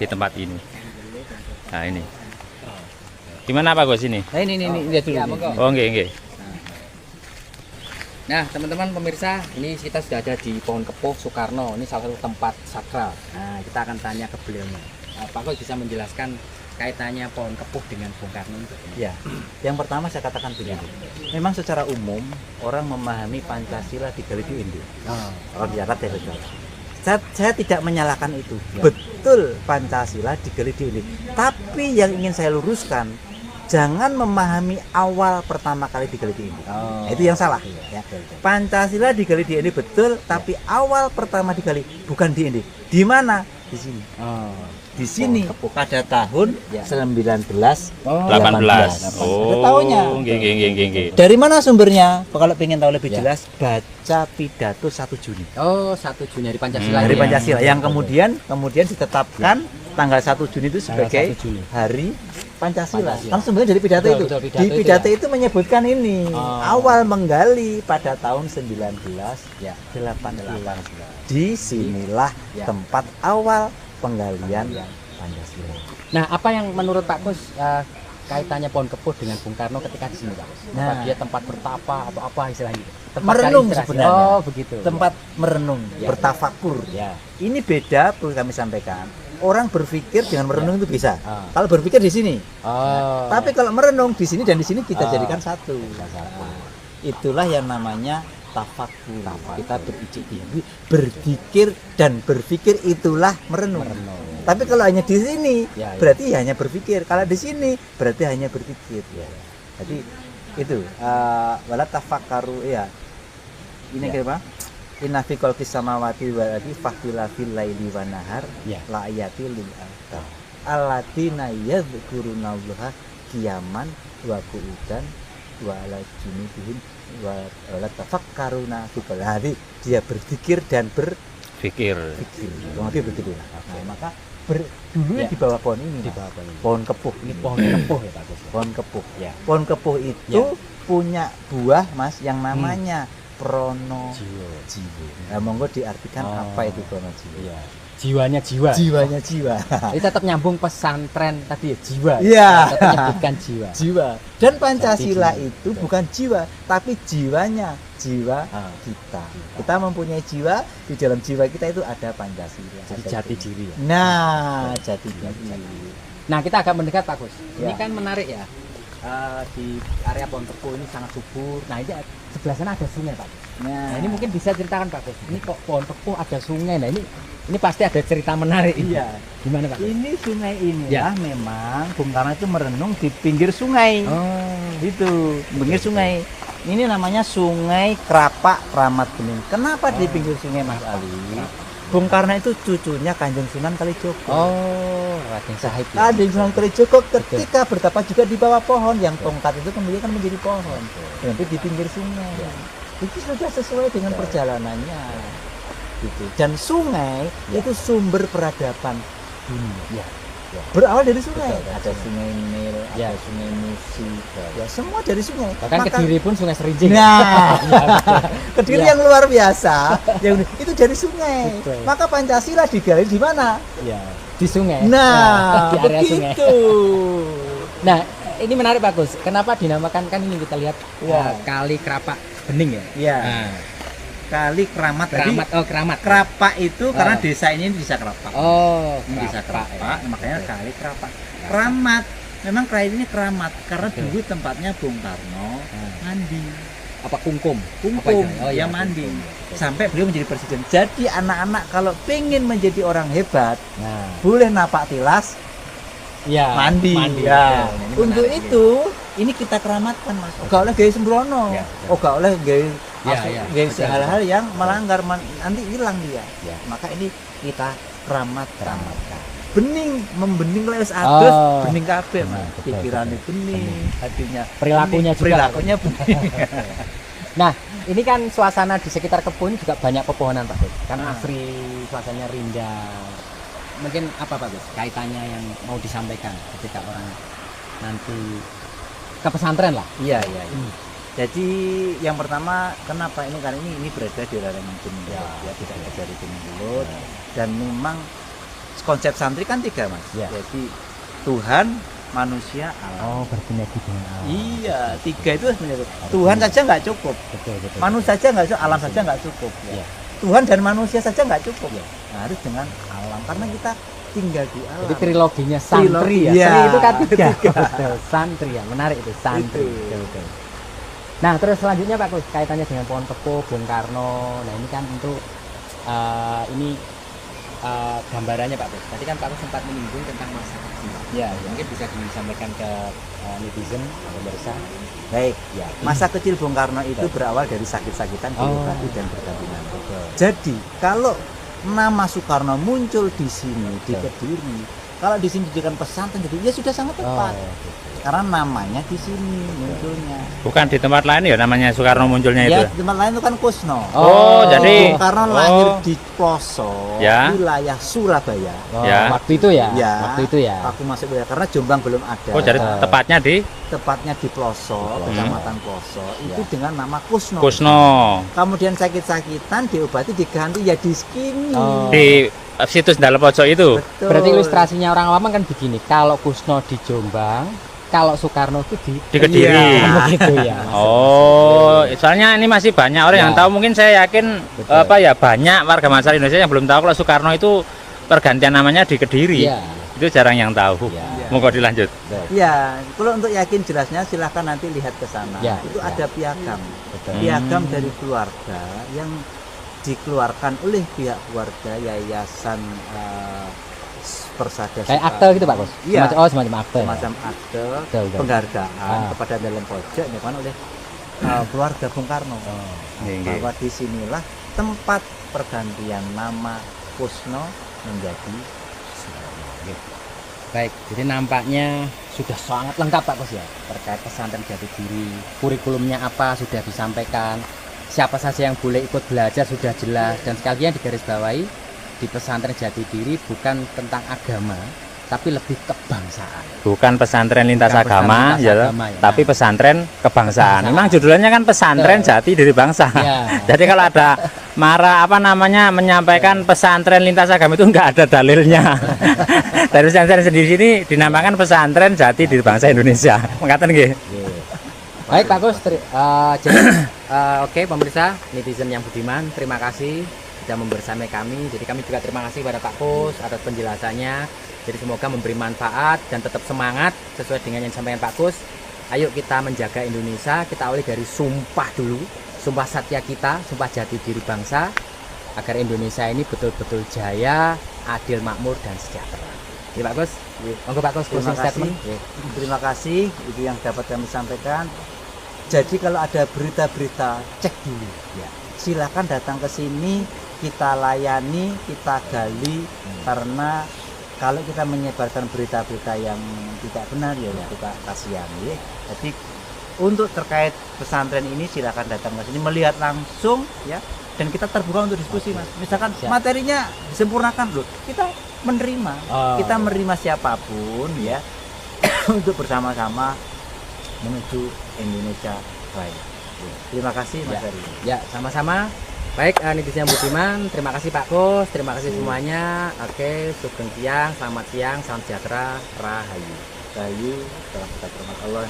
di tempat ini. Nah ini. Gimana Pak Gus ini? Nah ini lihat dulu. Ya, nih. Oh nggih. Nah teman-teman pemirsa, ini kita sudah ada di Pohon Kepuh Soekarno. Ini salah satu tempat sakral. Nah kita akan tanya ke beliaunya. Pak Gus bisa menjelaskan kaitannya Pohon Kepuh dengan Bung Karno itu? Ya, yang pertama saya katakan begini. Memang secara umum orang memahami Pancasila digali di Indo. Kalau di Jakarta ya betul. Saya tidak menyalahkan itu. Ya. Betul Pancasila digali di Indo. Tapi yang ingin saya luruskan, jangan memahami awal pertama kali digali di Indo. Nah, itu yang salah. Ya. Pancasila digali di Indo betul, tapi awal pertama digali bukan di Indo. Di mana? Di sini. Di sini pada tahun 1918. Oh. tahunnya. Nggih. Dari mana sumbernya? Kalau pengen tahu lebih jelas, baca pidato 1 Juni. Oh 1 Juni hari Pancasila. Dari ya? Pancasila yang kemudian ditetapkan tanggal 1 Juni itu sebagai 1 Juni. hari Pancasila. Pancasila. Kan sumbernya dari pidato Betul, itu. betul, pidato Di itu pidato ya. itu menyebutkan ini. Awal menggali pada tahun 1918. Di sinilah tempat awal penggalian Pancasila. Nah apa yang menurut Pak Gus kaitannya Pohon Kepuh dengan Bung Karno ketika di sini Pak Gus? Apa Nah. dia tempat bertapa atau apa istilahnya? Tempat Merenung cari inspirasi. sebenarnya. Oh begitu. Tempat merenung, Ya. bertafakur. Ya. Ini beda perlu kami sampaikan. Orang berpikir dengan merenung itu bisa. Ah. Kalau berpikir di sini. Oh. Tapi kalau merenung di sini dan di sini kita Ah. jadikan satu. Itulah yang namanya tafakur. Kita berpikir dan berpikir itulah merenung. Tapi kalau hanya di sini Ya, ya. berarti hanya berpikir. Kalau di sini berarti hanya berpikir. Jadi itu wala tafakkaru ya. Ini Ya. kira apa? Inna fi khalqis samawati wal ardi fakhtilafil laili wan nahar Ya. la ayatil lil albab. Alladziina yadhkurunallaha qiyaman wa qu'udan wa ala junubihim wa la tafakkaruna fi qalbi. Dia berpikir dan Pikir. kurang lebih begitu. Nah, maka dulu Ya. di bawah pohon ini, Di Mas. bawah pohon ini. Pohon kepuh. Ini Pohon Kepuh ya Pak Gus. Pohon kepuh. Ya. Pohon kepuh itu punya buah, Mas, yang namanya Prono Jiwa. Jiwo. Nah, monggo diartikan Oh. apa itu Prono Jiwo? Iya. Jiwanya jiwa. Jiwanya jiwa. Ini tetap nyambung pesantren tadi ya jiwa. Iya. Tetap menyebutkan jiwa. Jiwa. Dan Pancasila Jati diri. itu bukan jiwa, tapi jiwanya, jiwa Ah. kita. Kita mempunyai jiwa, di dalam jiwa kita itu ada Pancasila. Jadi Ada jati itu. diri ya. Nah, jati diri. Nah kita agak mendekat Pak Gus. Ini Ya. kan menarik ya. Di area Pohon Kepuh ini sangat subur. Nah ini sebelah sana ada sungai Pak Gus. Nah ini mungkin bisa ceritakan Pak Gus. Ini kok Pohon Kepuh ada sungai. Nah ini pasti ada cerita menarik. Iya. Gimana Pak Gus? Ini sungai ini Ya. memang Bung Karno itu merenung di pinggir sungai. Oh. Itu, pinggir sungai. Ini namanya Sungai Krapak Kramat Bening. Kenapa di pinggir sungai Mas Ali? Bung Karno itu cucunya Kanjeng Sunan Kalijogo. Oh, Raden Sahid. Ya? Kanjeng Sunan Kalijogo ketika bertapa juga di bawah pohon, yang tongkat itu kemudian kan menjadi pohon. Nanti di pinggir sungai. Itu sudah sesuai dengan perjalanannya. Gitu. Dan sungai itu sumber peradaban dunia. Berawal dari sungai. Ada sungai Nil, ada sungai Musi, ya semua dari sungai. Bahkan Maka- Kediri pun sungai Serinjing. Nah, Kediri Ya. yang luar biasa, yang itu dari sungai. Betul. Maka Pancasila digali di mana? Ya, di sungai. Nah, di area sungai. begitu. Nah, ini menarik Pak Gus. Kenapa dinamakan kan ini kita lihat Ya. Kali Krapak Bening ya? Ya, Nah, kali Keramat tadi. Keramat, oh Keramat. Krapak itu karena Oh. desa ini desa Krapak. Oh, Ini desa Krapak, Krapak, ya. makanya Betul. kali Krapak. Keramat. Memang kali ini keramat karena dulu tempatnya Bung Karno mandi. Apa kungkum? Kungkum, Apa itu? Oh, dia iya, mandi. kungkum. Sampai beliau menjadi presiden. Jadi anak-anak kalau pengen menjadi orang hebat, Nah, boleh napak tilas, ya, mandi. mandi. Ya. Betul. Ini Untuk menarik, itu, ini kita keramatkan Mas. Oh, gak oleh gaya sembrono. Ya, ya. Oh, gak oleh gaya Ya, ya. gaya Betul, hal-hal yang melanggar nanti hilang dia. Ya. Maka ini kita keramatkan. Keramatkan. Bening, membening lewes atus, Oh. bening kabeh Mas. Betul, Pikirannya bening, hatinya Perilakunya bening, juga. perilakunya bening. Nah, ini kan suasana di sekitar kebun juga banyak pepohonan Pak Gus. Kan Ah. asri, suasananya rindang. Mungkin apa Pak Gus? Kaitannya yang mau disampaikan ketika orang nanti ke pesantren lah. Iya, iya. Jadi yang pertama kenapa ini karena ini berada di lereng Gunung Bulut, ya tidak ada dari Gunung Bulut dan memang konsep santri kan 3 Mas. Ya. Jadi Tuhan, manusia, alam. Oh, bersinergi dengan alam. Iya, 3 itu sebenarnya. Tuhan saja nggak cukup, Betul, betul. manusia saja nggak cukup, alam saja nggak cukup. Iya. Tuhan dan manusia saja nggak cukup. Iya. Nah, harus dengan alam karena kita tinggal di alam. Jadi triloginya santri Trilogi, ya. iya. Santri itu kan 3. Betul, santri ya. Menarik itu santri. Itu. Betul, betul. Nah, terus selanjutnya Pak Kus, kaitannya dengan pohon pepo, Bung Karno. Nah, ini kan tentu ini gambarannya Pak Kus. Tadi kan Pak Kus sempat menyinggung tentang masa kecil. Ya, Mungkin bisa disampaikan ke netizen, pemirsa. baik. Ya. Masa kecil Bung Karno itu berawal dari sakit-sakitan, diobati dan berdampingan. Betul. Jadi kalau nama Soekarno muncul di sini di Betul. Kediri, kalau di sini dijadikan pesantren, jadi ya sudah sangat tepat. gitu. Karena namanya di sini munculnya. Bukan di tempat lain ya namanya Soekarno munculnya itu. Ya di tempat lain itu kan Kusno. Oh, jadi- Bung Karno lahir di pelosok Ya. wilayah Surabaya. Oh, Ya. waktu itu ya. Ya. Waktu itu ya. Aku masuk wilayah karena Jombang belum ada. Oh, jadi Betul. tepatnya di Tepatnya di pelosok, Hmm. kecamatan Pelosok itu Ya. dengan nama Kusno. Kusno. Kemudian sakit-sakitan diobati diganti ya di sini. Oh. Di situs dalam pojok itu. Betul. Berarti ilustrasinya orang lama kan begini. Kalau Kusno di Jombang, kalau Soekarno itu di Di Kediri. Iya. begitu ya. Oh, soalnya ini masih banyak orang yang Ya. tahu. Mungkin saya yakin Betul. banyak warga masyarakat Indonesia yang belum tahu kalau Soekarno itu pergantian namanya di Kediri. Iya. Itu jarang yang tahu. Iya. Monggo dilanjut. Ya, kalau untuk yakin jelasnya silahkan nanti lihat ke sana. Ya, Itu ya. ada piagam. Betul. Piagam dari keluarga yang dikeluarkan oleh pihak keluarga Yayasan Persada Kayak akte gitu Pak Kus. Iya. Semacam akte. semacam akte Betul, betul. penghargaan Ah. kepada dalam pojok dilakukan oleh keluarga Bung Karno. Oh. Nggih. Bahwa disinilah tempat pergantian nama Kusno menjadi Baik, jadi nampaknya sudah sangat lengkap Pak Kus ya terkait pesantren Jati Diri. Kurikulumnya apa sudah disampaikan. Siapa saja yang boleh ikut belajar sudah jelas dan sekali lagi digarisbawahi di pesantren Jati Diri bukan tentang agama tapi lebih kebangsaan. Bukan pesantren lintas Bukan agama, pesantren lintas ya, agama, ya. tapi pesantren kebangsaan. Kebangsaan. Memang judulnya kan pesantren Betul. Jati Diri Bangsa. Ya. Jadi kalau ada menyampaikan pesantren lintas agama itu enggak ada dalilnya. Dari pesantren sendiri sini dinamakan pesantren Jati Diri Bangsa Indonesia. Mengatakan nggih. Baik Pak Kus, jadi oke pemirsa netizen yang budiman, terima kasih sudah membersamai kami. Jadi kami juga terima kasih kepada Pak Kus atas penjelasannya. Jadi semoga memberi manfaat dan tetap semangat sesuai dengan yang disampaikan Pak Kus. Ayo kita menjaga Indonesia, kita awali dari sumpah dulu, sumpah satya kita, sumpah jati diri bangsa, agar Indonesia ini betul-betul jaya, adil, makmur, dan sejahtera. Jadi Pak Kus, monggo Pak Kus Terima closing kasih. statement. Terima kasih itu yang dapat kami sampaikan. Jadi kalau ada berita-berita cek dulu. Ya. Silakan datang ke sini, kita layani, kita gali karena kalau kita menyebarkan berita-berita yang tidak benar ya kita kasihan ya. Jadi untuk terkait pesantren ini silakan datang ke sini melihat langsung ya dan kita terbuka untuk diskusi Mas. Misalkan Siap. materinya disempurnakan loh, kita menerima. Oh. Kita menerima siapapun ya untuk bersama-sama menuju Indonesia baik. Terima kasih Mas Ya. Heri. Ya, sama-sama. Baik, netizen budiman, terima kasih Pak Kus, terima kasih semuanya. Oke, sugeng siang, selamat siang, salam sejahtera, rahayu. Rahayu, salam sejahtera Allah.